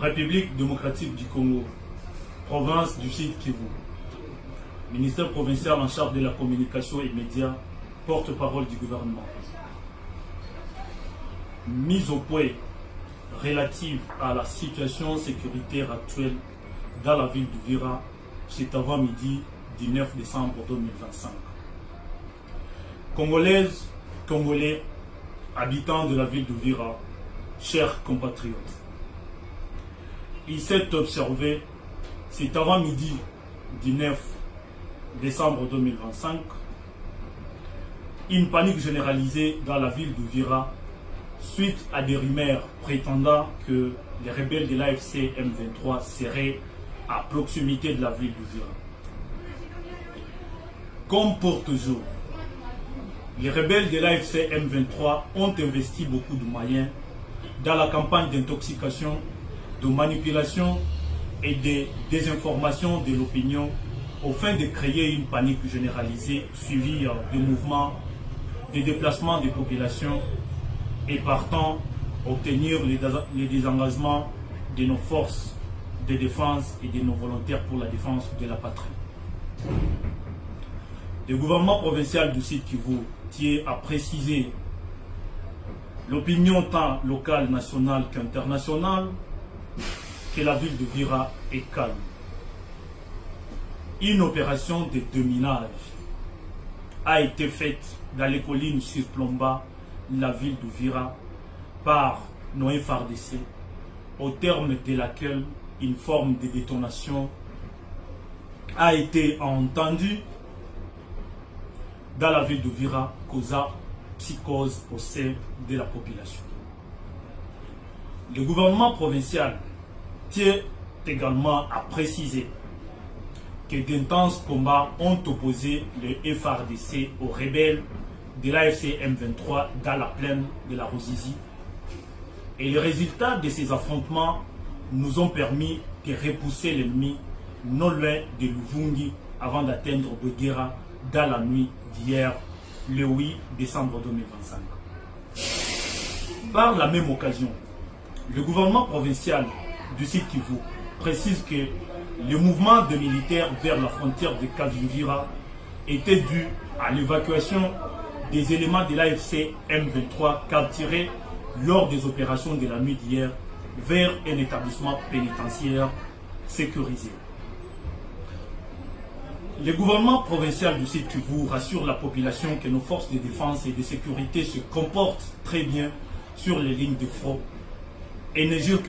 République démocratique du Congo, province du Sud Kivu, ministère provincial en charge de la communication et médias, porte-parole du gouvernement. Mise au point relative à la situation sécuritaire actuelle dans la ville d'Uvira, c'est avant-midi du 9 décembre 2025. Congolaises, Congolais, habitants de la ville d'Uvira, chers compatriotes, il s'est observé, c'est avant-midi du 9 décembre 2025, une panique généralisée dans la ville d'Uvira suite à des rumeurs prétendant que les rebelles de l'AFC M23 seraient à proximité de la ville d'Uvira. Comme pour toujours, les rebelles de l'AFC M23 ont investi beaucoup de moyens dans la campagne d'intoxication, de manipulation et de désinformation de l'opinion au fin de créer une panique généralisée suivie de mouvements, de déplacements des populations et partant obtenir les désengagements de nos forces de défense et de nos volontaires pour la défense de la patrie. Le gouvernement provincial du Sud Kivu tient à préciser l'opinion tant locale, nationale qu'internationale que la ville d'Uvira est calme. Une opération de déminage a été faite dans les collines sur Plomba, la ville d'Uvira, par nos FARDC, au terme de laquelle une forme de détonation a été entendue dans la ville d'Uvira, causant psychose au sein de la population. Le gouvernement provincial tient également à préciser que d'intenses combats ont opposé le FARDC aux rebelles de l'AFC M23 dans la plaine de la Ruzizi. Et les résultats de ces affrontements nous ont permis de repousser l'ennemi non loin de Luvungi avant d'atteindre Bouguera dans la nuit d'hier, le 8 décembre 2025. Par la même occasion, le gouvernement provincial du Sud Kivu précise que le mouvement de militaires vers la frontière de Kavivira était dû à l'évacuation des éléments de l'AFC M23 capturés lors des opérations de la nuit d'hier vers un établissement pénitentiaire sécurisé. Le gouvernement provincial du Sud Kivu rassure la population que nos forces de défense et de sécurité se comportent très bien sur les lignes de front et ne jurent